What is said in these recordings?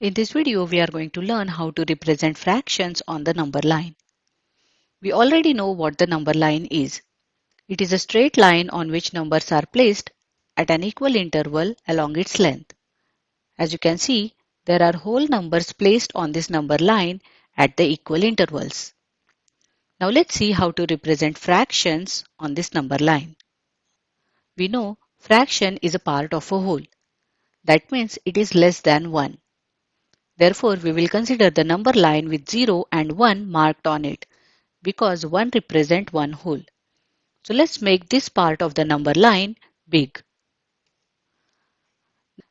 In this video, we are going to learn how to represent fractions on the number line. We already know what the number line is. It is a straight line on which numbers are placed at an equal interval along its length. As you can see, there are whole numbers placed on this number line at the equal intervals. Now let's see how to represent fractions on this number line. We know fraction is a part of a whole. That means it is less than 1. Therefore, we will consider the number line with 0 and 1 marked on it because 1 represents one whole. So let's make this part of the number line big.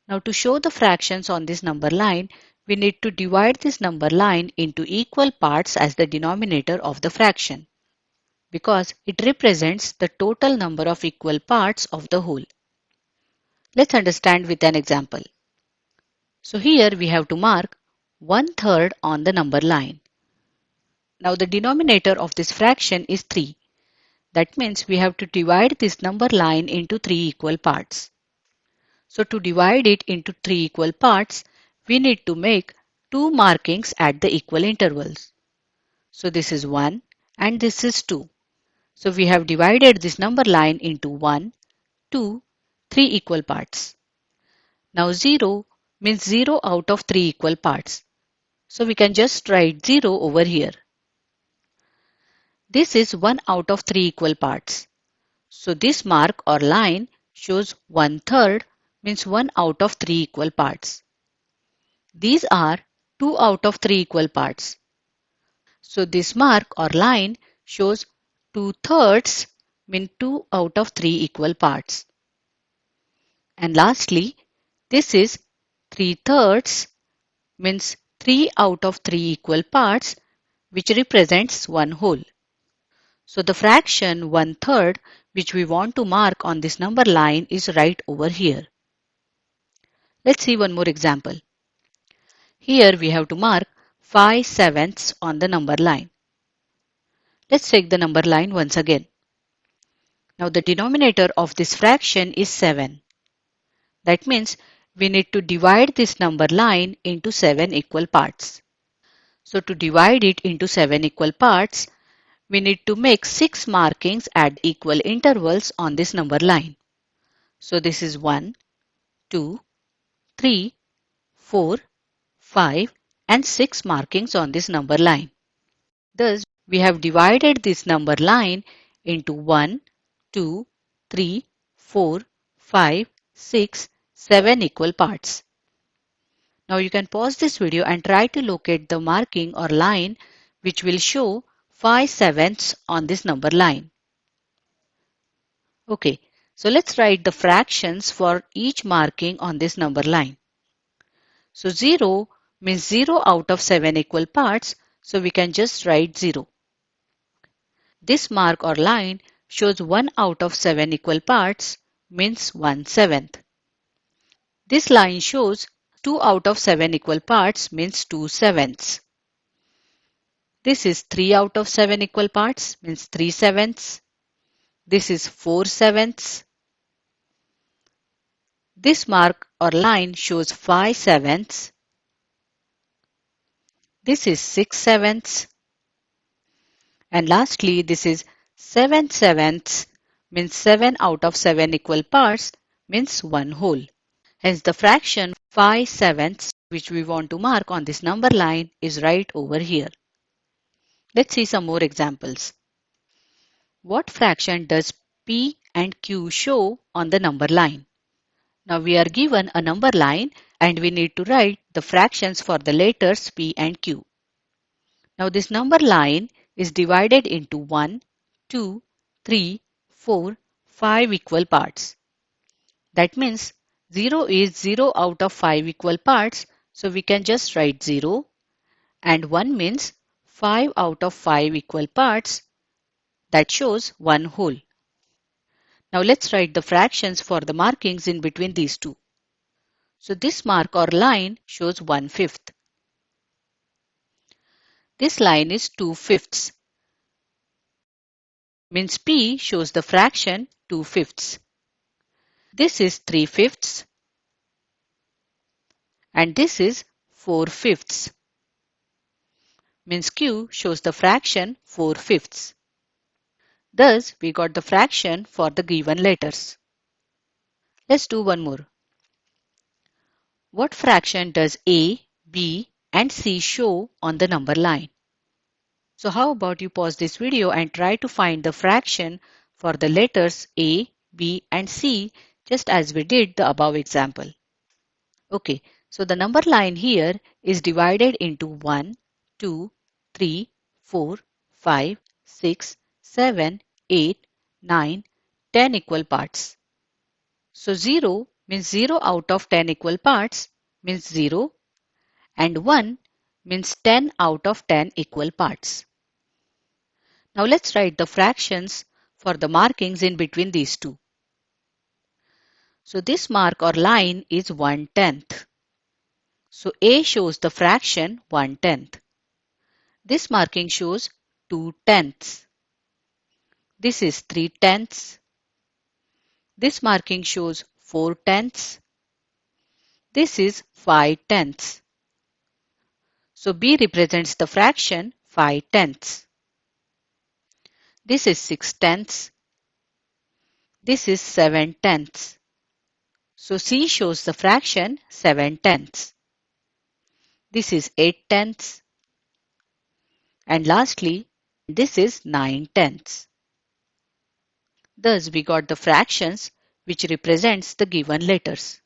Now to show the fractions on this number line, we need to divide this number line into equal parts as the denominator of the fraction because it represents the total number of equal parts of the whole. Let's understand with an example. So here we have to mark 1/3 on the number line. Now the denominator of this fraction is 3. That means we have to divide this number line into 3 equal parts. So to divide it into 3 equal parts, we need to make 2 markings at the equal intervals. So this is 1 and this is 2. So we have divided this number line into 1, 2, 3 equal parts. Now 0 means 0 out of 3 equal parts. So we can just write 0 over here. This is 1 out of 3 equal parts. So this mark or line shows 1/3 means 1 out of 3 equal parts. These are 2 out of 3 equal parts. So this mark or line shows 2/3 means 2 out of 3 equal parts. And lastly, this is 3/3 means 3 out of 3 equal parts which represents one whole. So the fraction 1/3 which we want to mark on this number line is right over here. Let's see one more example. Here we have to mark 5/7 on the number line. Let's take the number line once again. Now the denominator of this fraction is 7. That means we need to divide this number line into 7 equal parts. So to divide it into 7 equal parts, we need to make 6 markings at equal intervals on this number line. So this is 1, 2, 3, 4, 5 and 6 markings on this number line. Thus, we have divided this number line into 1, 2, 3, 4, 5, 6, 7 equal parts. Now you can pause this video and try to locate the marking or line which will show 5/7 on this number line. Okay, so let's write the fractions for each marking on this number line. So 0 means 0 out of 7 equal parts, so we can just write 0. This mark or line shows 1 out of 7 equal parts, means 1/7. This line shows 2 out of 7 equal parts, means 2/7. This is 3 out of 7 equal parts, means 3/7. This is 4/7. This mark or line shows 5/7. This is 6/7. And lastly, this is 7/7, means 7 out of 7 equal parts, means one whole. Hence the fraction 5/7 which we want to mark on this number line is right over here. Let's see some more examples. What fraction does P and Q show on the number line? Now we are given a number line and we need to write the fractions for the letters P and Q. Now this number line is divided into 1, 2, 3, 4, 5 equal parts. That means 0 is 0 out of 5 equal parts, so we can just write 0. And 1 means 5 out of 5 equal parts, that shows one whole. Now let's write the fractions for the markings in between these two. So this mark or line shows 1/5. This line is 2/5. Means P shows the fraction 2/5. This is 3/5 and this is 4/5. Means Q shows the fraction 4/5. Thus, we got the fraction for the given letters. Let's do one more. What fraction does A, B and C show on the number line? So how about you pause this video and try to find the fraction for the letters A, B and C just as we did the above example. Okay, so the number line here is divided into 1, 2, 3, 4, 5, 6, 7, 8, 9, 10 equal parts. So 0 means 0 out of 10 equal parts means 0 and 1 means 10 out of 10 equal parts. Now let's write the fractions for the markings in between these two. So this mark or line is 1/10. So A shows the fraction 1/10. This marking shows 2/10. This is 3/10. This marking shows 4/10. This is 5/10. So B represents the fraction 5/10. This is 6/10. This is 7/10. So C shows the fraction 7/10. This is 8/10. And lastly, this is 9/10. Thus, we got the fractions which represents the given letters.